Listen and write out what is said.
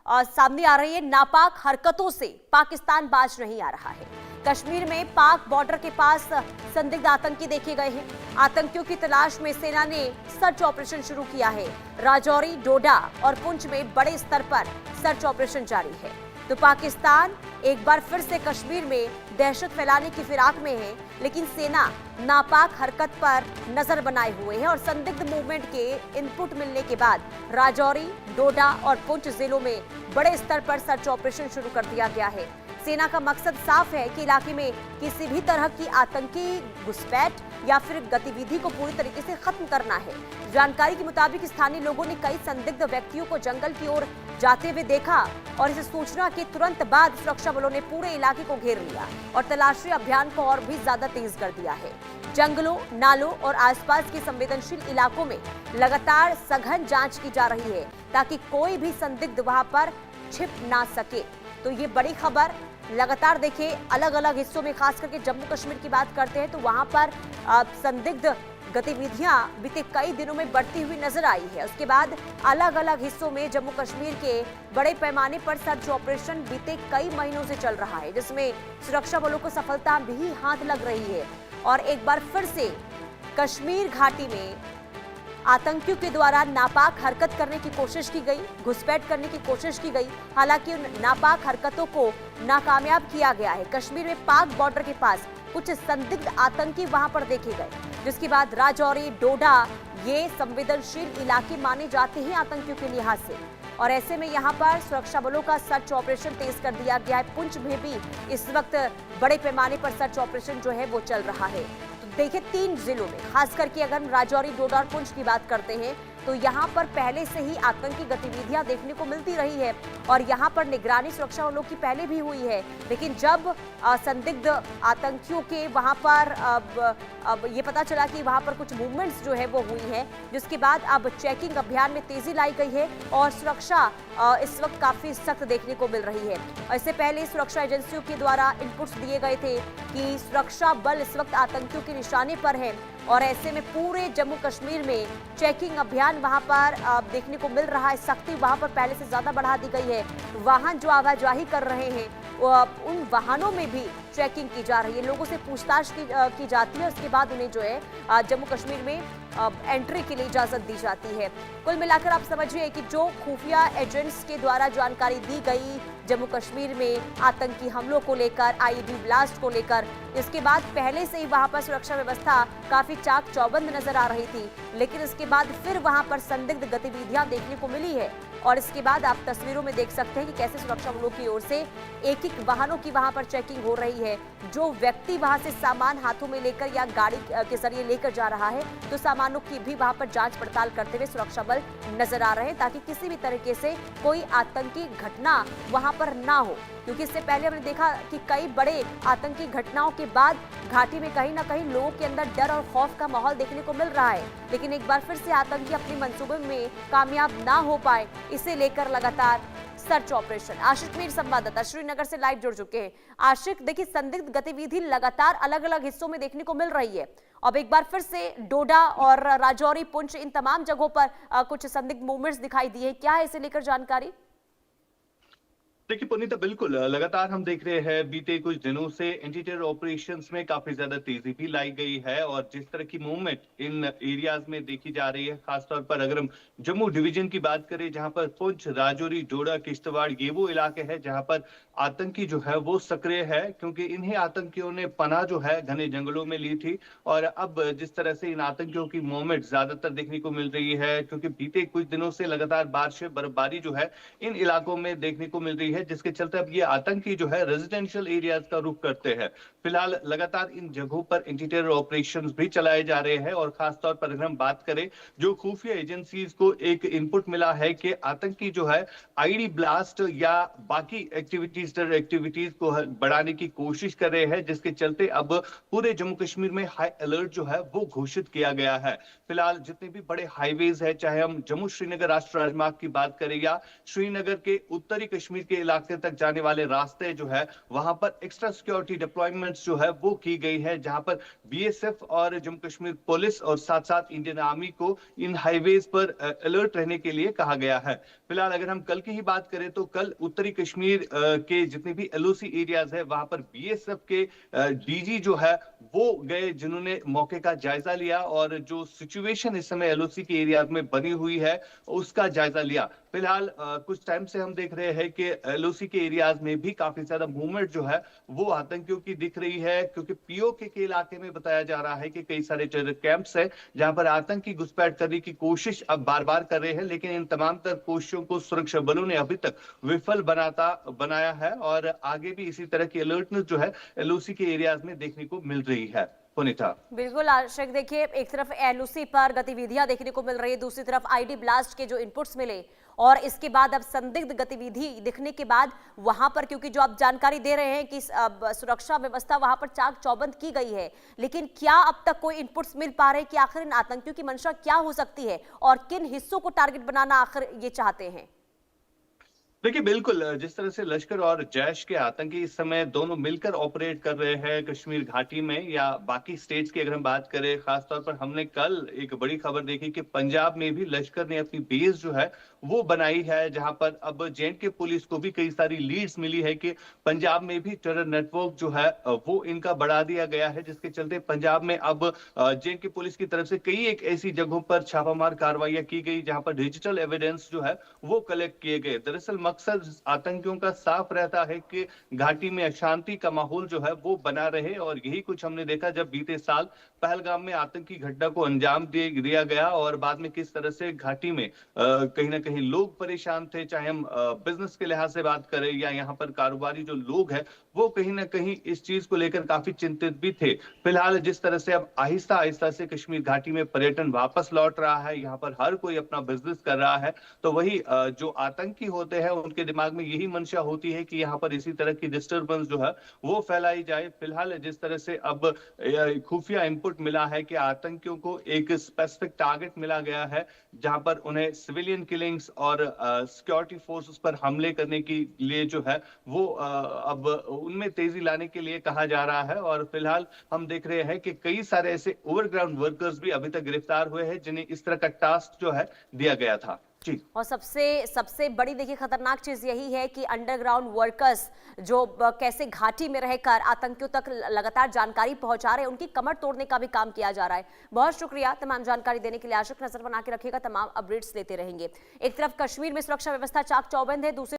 सामने आ रही है। नापाक हरकतों से पाकिस्तान बाज नहीं आ रहा है। कश्मीर में पाक बॉर्डर के पास संदिग्ध आतंकी देखे गए हैं। आतंकियों की तलाश में सेना ने सर्च ऑपरेशन शुरू किया है। राजौरी, डोडा और पुंछ में बड़े स्तर पर सर्च ऑपरेशन जारी है। तो पाकिस्तान एक बार फिर से कश्मीर में दहशत फैलाने की फिराक में है, लेकिन सेना नापाक हरकत पर नजर बनाए हुए है और संदिग्ध मूवमेंट के इनपुट मिलने के बाद राजौरी, डोडा और पुंछ जिलों में बड़े स्तर पर सर्च ऑपरेशन शुरू कर दिया गया है। सेना का मकसद साफ है कि इलाके में किसी भी तरह की आतंकी घुसपैठ या फिर गतिविधि को पूरी तरीके से खत्म करना है। जानकारी के मुताबिक स्थानीय लोगों ने कई संदिग्ध व्यक्तियों को जंगल की ओर जाते हुए देखा और इस सूचना के तुरंत बाद सुरक्षा बलों ने पूरे इलाके को घेर लिया और तलाशी अभियान को और भी ज्यादा तेज कर दिया है। जंगलों, नालों और आसपास के संवेदनशील इलाकों में लगातार सघन जांच की जा रही है ताकि कोई भी संदिग्ध वहां पर छिप ना सके। तो ये बड़ी खबर लगातार देखिए, अलग अलग हिस्सों में, खास करके जम्मू कश्मीर की बात करते हैं तो वहां पर संदिग्ध गतिविधियां बीते कई दिनों में बढ़ती हुई नजर आई है। उसके बाद अलग अलग हिस्सों में जम्मू कश्मीर के बड़े पैमाने पर सर्च ऑपरेशन बीते कई महीनों से चल रहा है, जिसमें सुरक्षा बलों को सफलता भी हाथ लग रही है। और एक बार फिर से कश्मीर घाटी में आतंकियों के द्वारा नापाक हरकत करने की कोशिश की गई, घुसपैठ करने की कोशिश की गई। हालांकि उन नापाक हरकतों को नाकामयाब किया गया है। कश्मीर में पाक बॉर्डर के पास कुछ संदिग्ध आतंकी वहां पर देखे गए, जिसके बाद राजौरी, डोडा ये संवेदनशील इलाके माने जाते हैं आतंकियों के लिहाज से, और ऐसे में यहां पर सुरक्षा बलों का सर्च ऑपरेशन तेज कर दिया गया है। पुंछ में भी इस वक्त बड़े पैमाने पर सर्च ऑपरेशन जो है वो चल रहा है। देखिए, 3 जिलों में खास करके अगर हम राजौरी, डोडा और पुंछ की बात करते हैं तो यहाँ पर पहले से ही आतंकी गतिविधियां देखने को मिलती रही है और यहाँ पर निगरानी सुरक्षा बलों की पहले भी हुई है। लेकिन जब संदिग्ध आतंकियों के वहाँ पर अब ये पता चला कि वहाँ पर कुछ मूवमेंट्स जो है वो हुई है, जिसके बाद अब चेकिंग अभियान में तेजी लाई गई है और सुरक्षा इस वक्त काफी सख्त देखने को मिल रही है। इससे पहले सुरक्षा एजेंसियों के द्वारा इनपुट्स दिए गए थे कि सुरक्षा बल इस वक्त आतंकियों के निशाने पर है और ऐसे में पूरे जम्मू कश्मीर में चेकिंग अभियान वहां पर देखने को मिल रहा है। सख्ती वहां पर पहले से ज्यादा बढ़ा दी गई है। वाहन जो आवाजाही कर रहे हैं उन वाहनों में भी चेकिंग की जा रही है, लोगों से पूछताछ की जाती है। उसके बाद उन्हें जो है जम्मू कश्मीर में एंट्री के लिए इजाजत दी जाती है। कुल मिलाकर आप समझिए कि जो खुफिया एजेंट्स के द्वारा जानकारी दी गई जम्मू कश्मीर में आतंकी हमलों को लेकर, आईईडी ब्लास्ट को लेकर, इसके बाद पहले से ही वहां पर सुरक्षा व्यवस्था काफी चाक चौबंद नजर आ रही थी, लेकिन इसके बाद फिर वहां पर संदिग्ध गतिविधियां देखने को मिली है। और इसके बाद आप तस्वीरों में देख सकते हैं कि कैसे सुरक्षा बलों की ओर से एक एक वाहनों की वहां पर चेकिंग हो रही है। जो व्यक्ति वहां से सामान हाथों में लेकर या गाड़ी के जरिए लेकर जा रहा है तो सामानों की भी वहां पर जांच पड़ताल करते हुए सुरक्षा बल नजर आ रहे हैं ताकि किसी भी तरीके से कोई आतंकी घटना वहां पर ना हो। क्योंकि इससे पहले हमने देखा कि कई बड़े आतंकी घटनाओं के बाद घाटी में कहीं ना कहीं लोगों के अंदर डर और खौफ का माहौल देखने को मिल रहा है, लेकिन एक बार फिर से आतंकी अपने मंसूबे में कामयाब ना हो पाए, इसे लेकर लगातार सर्च ऑपरेशन। आशिक मीर संवाददाता श्रीनगर से लाइव जुड़ चुके हैं। आशिक, देखिए, संदिग्ध गतिविधि लगातार अलग अलग हिस्सों में देखने को मिल रही है। अब एक बार फिर से डोडा और राजौरी, पुंछ, इन तमाम जगहों पर कुछ संदिग्ध मूवमेंट्स दिखाई दिए। क्या है इसे लेकर जानकारी? देखिए पुनीता, बिल्कुल लगातार हम देख रहे हैं बीते कुछ दिनों से एंटी टेरर ऑपरेशंस में काफी ज्यादा तेजी भी लाई गई है और जिस तरह की मूवमेंट इन एरियाज में देखी जा रही है, खासतौर पर अगर हम जम्मू डिवीजन की बात करें जहां पर पुंछ, राजौरी, डोडा, किश्तवाड़ ये वो इलाके हैं जहां पर आतंकी जो है वो सक्रिय है, क्योंकि इन्हीं आतंकियों ने पनाह जो है घने जंगलों में ली थी। और अब जिस तरह से इन आतंकियों की मूवमेंट ज्यादातर देखने को मिल रही है, क्योंकि बीते कुछ दिनों से लगातार बारिश, बर्फबारी जो है इन इलाकों में देखने को मिल रही है, जिसके चलते अब ये आतंकी जो है रेजिडेंशियल एरियाज का रुख करते हैं। फिलहाल लगातार इन जगहों पर एंटी टेरर ऑपरेशंस भी चलाए जा रहे हैं और खासतौर पर अगर हम बात करें, जो खुफिया एजेंसीज को एक इनपुट मिला है कि आतंकी जो है आईडी ब्लास्ट या बाकी एक्टिविटीज, टेरर एक्टिविटीज को बढ़ाने की कोशिश कर रहे हैं, जिसके चलते अब पूरे जम्मू कश्मीर में हाई अलर्ट जो है वो घोषित किया गया है। फिलहाल जितने भी बड़े हाईवेज है, चाहे हम जम्मू श्रीनगर राष्ट्रीय राजमार्ग की बात करें या श्रीनगर के उत्तरी कश्मीर के इलाके तक जाने वाले रास्ते जो है वहां पर एक्स्ट्रा सिक्योरिटी डिप्लॉयमेंट्स जो है वो की गई है, जहां पर बीएसएफ और जम्मू कश्मीर पुलिस और साथ साथ इंडियन आर्मी को इन हाईवेज पर अलर्ट रहने के लिए कहा गया है। फिलहाल अगर हम कल की ही बात करें तो कल उत्तरी कश्मीर के जितने भी एलओसी एरियाज है वहां पर बीएसएफ के डीजी जो है वो गए, जिन्होंने मौके का जायजा लिया और जो सिचुएशन इस समय एलओसी के एरियाज में बनी हुई है उसका जायजा लिया। फिलहाल कुछ टाइम से हम देख रहे हैं कि एलओसी के एरियाज में भी काफी ज्यादा मूवमेंट जो है वो आतंकियों की दिख रही है, क्योंकि पीओके के इलाके में बताया जा रहा है कि कई सारे टेरर कैंप्स है जहां पर आतंकी घुसपैठ करने की कोशिश अब बार बार कर रहे हैं, लेकिन इन तमाम तर कोशिशों को सुरक्षा बलों ने अभी तक विफल बनाया है और आगे भी इसी तरह की अलर्टनेस जो है एलओसी के एरियाज में देखने को मिल रही है। पुनीता, बिल्कुल आशिक, देखिए एक तरफ एलओसी पर गतिविधियां देखने को मिल रही है, दूसरी तरफ आईडी ब्लास्ट के जो इनपुट्स मिले और इसके बाद अब संदिग्ध गतिविधि दिखने के बाद वहां पर, क्योंकि जो आप जानकारी दे रहे हैं कि अब सुरक्षा व्यवस्था वहां पर चाक चौबंद की गई है, लेकिन क्या अब तक कोई इनपुट्स मिल पा रहे हैं कि आखिर इन आतंकियों की मंशा क्या हो सकती है और किन हिस्सों को टारगेट बनाना आखिर ये चाहते हैं? देखिए बिल्कुल, जिस तरह से लश्कर और जैश के आतंकी इस समय दोनों मिलकर ऑपरेट कर रहे हैं कश्मीर घाटी में या बाकी स्टेट्स की अगर हम बात करें, खासतौर पर हमने कल एक बड़ी खबर देखी कि पंजाब में भी लश्कर ने अपनी बेस जो है वो बनाई है, जहां पर अब जेएंडके पुलिस को भी कई सारी लीड्स मिली है कि पंजाब में भी टेरर नेटवर्क जो है वो इनका बढ़ा दिया गया है, जिसके चलते पंजाब में अब जेएंडके पुलिस की तरफ से कई एक ऐसी जगहों पर छापामार कार्रवाइयां की गई जहां पर डिजिटल एविडेंस जो है वो कलेक्ट किए गए। दरअसल मकसद आतंकियों का साफ रहता है कि घाटी में अशांति का माहौल जो है वो बना रहे, और यही कुछ हमने देखा जब बीते साल पहलगाम में आतंकी घटना को अंजाम दिया गया और बाद में किस तरह से घाटी में कहीं ना कहीं लोग परेशान थे, चाहे हम बिजनेस के लिहाज से बात करें या यहाँ पर कारोबारी जो लोग हैं वो कहीं ना कहीं इस चीज को लेकर काफी चिंतित भी थे। फिलहाल जिस तरह से अब आहिस्ता आहिस्ता से कश्मीर घाटी में पर्यटन वापस लौट रहा है, यहाँ पर हर कोई अपना बिजनेस कर रहा है, तो वही जो आतंकी होते हैं उनके दिमाग में यही मंशा होती है कि यहाँ पर इसी तरह की डिस्टर्बेंस जो है वो फैलाई जाए। फिलहाल जिस तरह से अब खुफिया इनपुट मिला है कि आतंकियों को एक स्पेसिफिक टारगेट मिला गया है जहां पर उन्हें सिविलियन किलिंग्स और सिक्योरिटी फोर्सेस पर हमले करने के लिए जो है वो अब उनमें तेजी लाने के लिए कहा जा रहा है। और फिलहाल हम देख रहे हैं कि कई सारे ऐसे ओवरग्राउंड वर्कर्स भी अभी तक गिरफ्तार हुए हैं जिन्हें इस तरह का टास्क जो है दिया गया था। और सबसे बड़ी देखिए खतरनाक चीज यही है कि अंडरग्राउंड वर्कर्स जो कैसे घाटी में रहकर आतंकियों तक लगातार जानकारी पहुंचा रहे हैं, उनकी कमर तोड़ने का भी काम किया जा रहा है। बहुत शुक्रिया तमाम जानकारी देने के लिए आशिक, नजर बना के रखिएगा, तमाम अपडेट्स लेते रहेंगे। एक तरफ कश्मीर में सुरक्षा व्यवस्था चाक चौबंद है, दूसरी